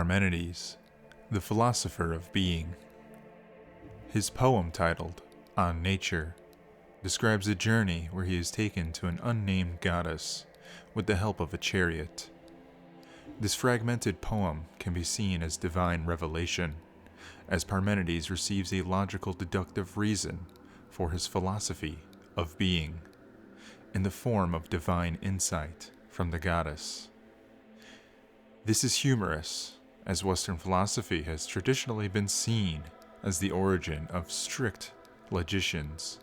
Parmenides, the philosopher of being. His poem titled On Nature describes a journey where he is taken to an unnamed goddess with the help of a chariot. This fragmented poem can be seen as divine revelation, as Parmenides receives a logical deductive reason for his philosophy of being, in the form of divine insight from the goddess. This is humorous, as Western philosophy has traditionally been seen as the origin of strict logicians.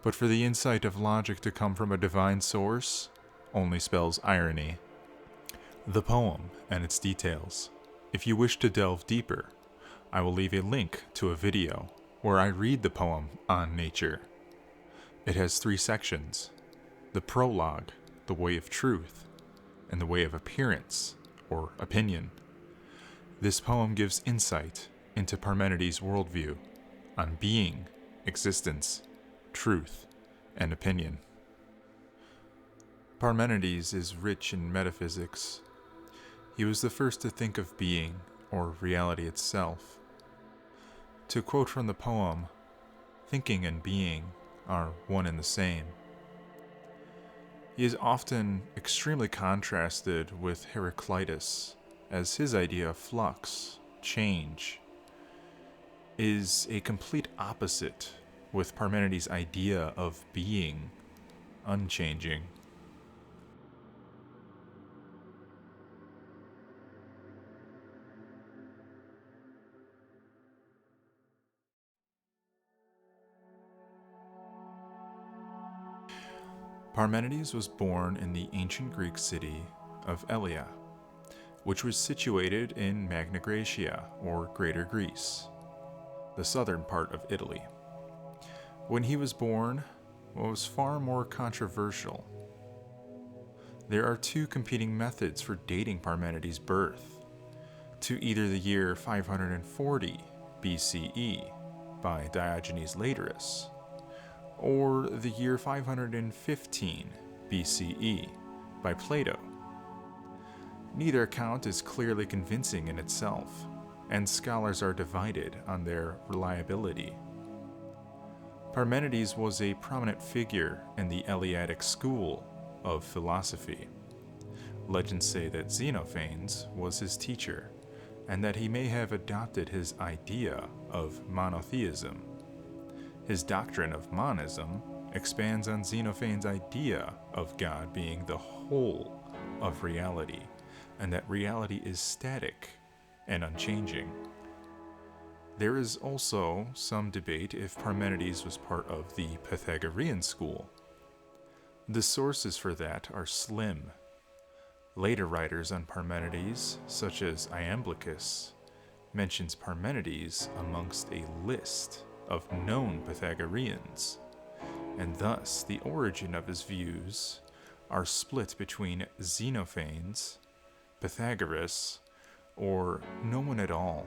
But for the insight of logic to come from a divine source only spells irony. The poem and its details. If you wish to delve deeper, I will leave a link to a video where I read the poem On Nature. It has 3 sections: the prologue, the way of truth, and the way of appearance, or opinion. This poem gives insight into Parmenides' worldview on being, existence, truth, and opinion. Parmenides is rich in metaphysics. He was the first to think of being, or reality itself. To quote from the poem, thinking and being are one and the same. He is often extremely contrasted with Heraclitus, as his idea of flux, change, is a complete opposite with Parmenides' idea of being, unchanging. Parmenides was born in the ancient Greek city of Elea, which was situated in Magna Graecia, or Greater Greece, the southern part of Italy. When he was born, what was far more controversial. There are 2 competing methods for dating Parmenides' birth, to either the year 540 BCE by Diogenes Laertius, or the year 515 BCE by Plato. Neither account is clearly convincing in itself, and scholars are divided on their reliability. Parmenides was a prominent figure in the Eleatic school of philosophy. Legends say that Xenophanes was his teacher, and that he may have adopted his idea of monotheism. His doctrine of monism expands on Xenophanes' idea of God being the whole of reality, and that reality is static and unchanging. There is also some debate if Parmenides was part of the Pythagorean school. The sources for that are slim. Later writers on Parmenides, such as Iamblichus, mentions Parmenides amongst a list of known Pythagoreans, and thus the origin of his views are split between Xenophanes, Pythagoras, or no one at all.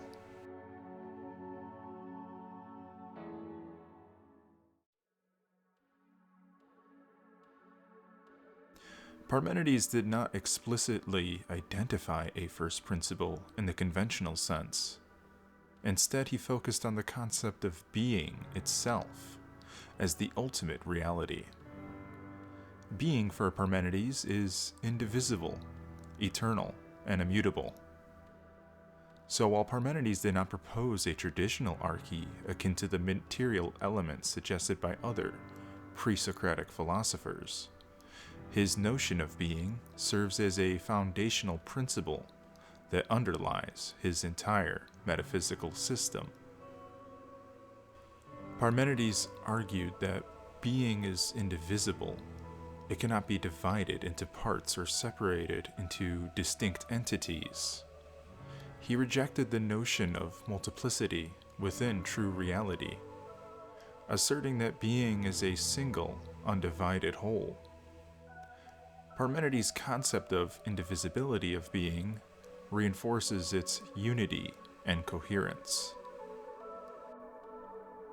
Parmenides did not explicitly identify a first principle in the conventional sense. Instead, he focused on the concept of being itself as the ultimate reality. Being for Parmenides is indivisible, eternal, and immutable. So while Parmenides did not propose a traditional archy akin to the material elements suggested by other pre-Socratic philosophers, his notion of being serves as a foundational principle that underlies his entire metaphysical system. Parmenides argued that being is indivisible. It cannot be divided into parts or separated into distinct entities. He rejected the notion of multiplicity within true reality, asserting that being is a single, undivided whole. Parmenides' concept of indivisibility of being reinforces its unity and coherence.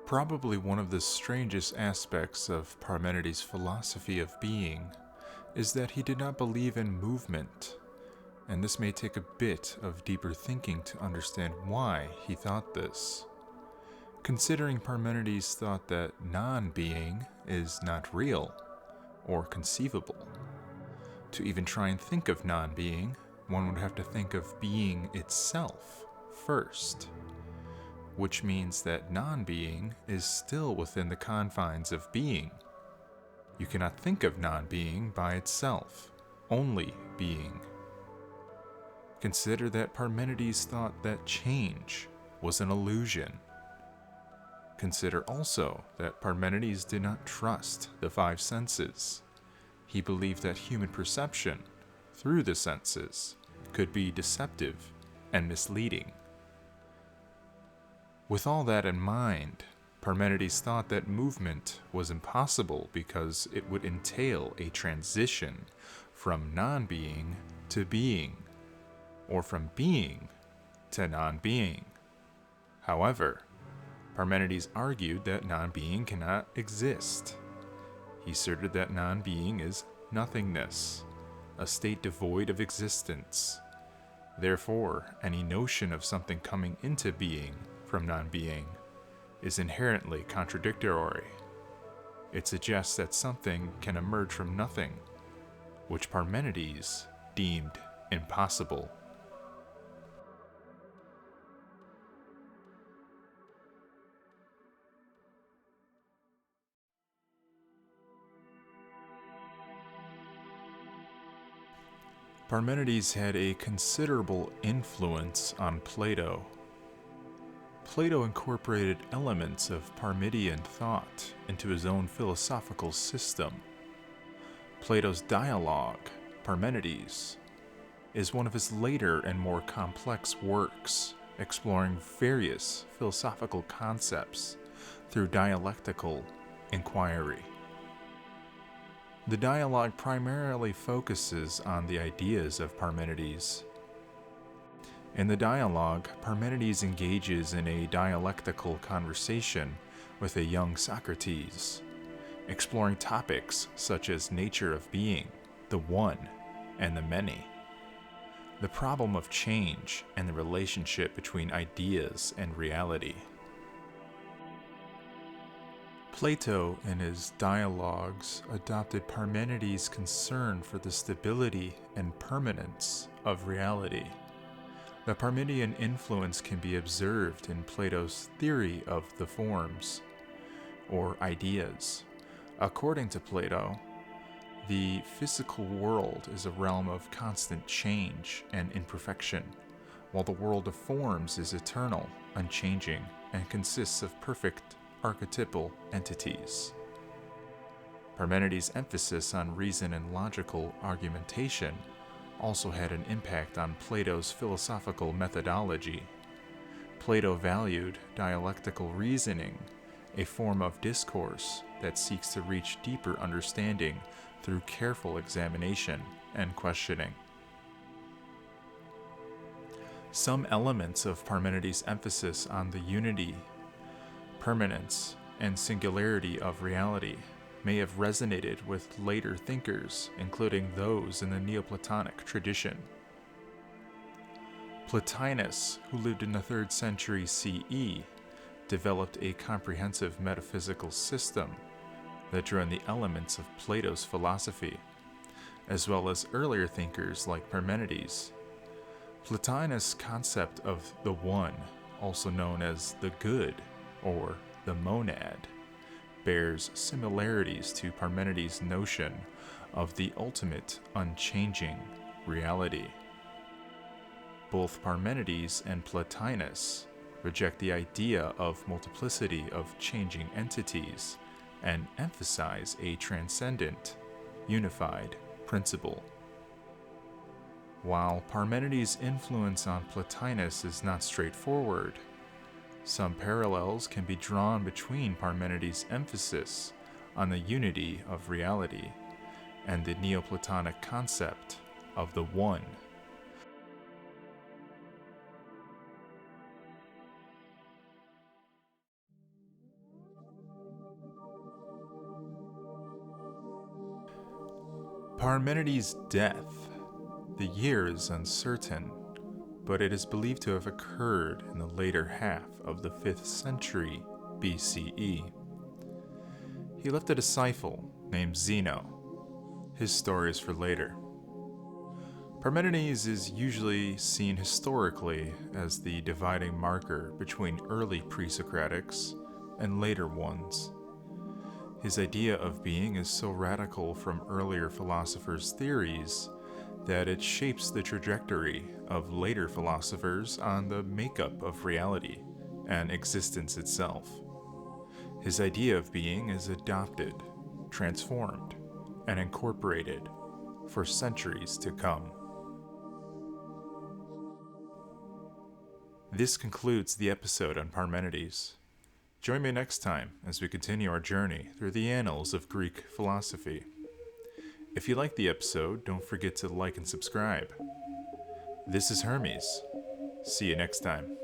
Probably one of the strangest aspects of Parmenides' philosophy of being is that he did not believe in movement, and this may take a bit of deeper thinking to understand why he thought this. Considering Parmenides thought that non-being is not real or conceivable. To even try and think of non-being, one would have to think of being itself first, which means that non-being is still within the confines of being. You cannot think of non-being by itself, only being. Consider that Parmenides thought that change was an illusion. Consider also that Parmenides did not trust the five senses. He believed that human perception, through the senses, could be deceptive and misleading. With all that in mind, Parmenides thought that movement was impossible because it would entail a transition from non-being to being, or from being to non-being. However, Parmenides argued that non-being cannot exist. He asserted that non-being is nothingness, a state devoid of existence. Therefore, any notion of something coming into being from non-being is inherently contradictory. It suggests that something can emerge from nothing, which Parmenides deemed impossible. Parmenides had a considerable influence on Plato. Plato incorporated elements of Parmenidean thought into his own philosophical system. Plato's dialogue, Parmenides, is one of his later and more complex works, exploring various philosophical concepts through dialectical inquiry. The dialogue primarily focuses on the ideas of Parmenides. In the dialogue, Parmenides engages in a dialectical conversation with a young Socrates, exploring topics such as nature of being, the one, and the many, the problem of change, and the relationship between ideas and reality. Plato, in his dialogues, adopted Parmenides' concern for the stability and permanence of reality. The Parmenidean influence can be observed in Plato's theory of the forms, or ideas. According to Plato, the physical world is a realm of constant change and imperfection, while the world of forms is eternal, unchanging, and consists of perfect archetypal entities. Parmenides' emphasis on reason and logical argumentation also had an impact on Plato's philosophical methodology. Plato valued dialectical reasoning, a form of discourse that seeks to reach deeper understanding through careful examination and questioning. Some elements of Parmenides' emphasis on the unity, permanence, and singularity of reality may have resonated with later thinkers, including those in the Neoplatonic tradition. Plotinus, who lived in the 3rd century CE, developed a comprehensive metaphysical system that drew on the elements of Plato's philosophy, as well as earlier thinkers like Parmenides. Plotinus' concept of the one, also known as the good, or the monad, bears similarities to Parmenides' notion of the ultimate unchanging reality. Both Parmenides and Plotinus reject the idea of multiplicity of changing entities and emphasize a transcendent, unified principle. While Parmenides' influence on Plotinus is not straightforward, some parallels can be drawn between Parmenides' emphasis on the unity of reality and the Neoplatonic concept of the one. Parmenides' death, The year is uncertain, but it is believed to have occurred in the later half of the 5th century BCE. He left a disciple named Zeno. His story is for later. Parmenides is usually seen historically as the dividing marker between early pre-Socratics and later ones. His idea of being is so radical from earlier philosophers' theories that it shapes the trajectory of later philosophers on the makeup of reality and existence itself. His idea of being is adopted, transformed, and incorporated for centuries to come. This concludes the episode on Parmenides. Join me next time as we continue our journey through the annals of Greek philosophy. If you liked the episode, don't forget to like and subscribe. This is Hermes. See you next time.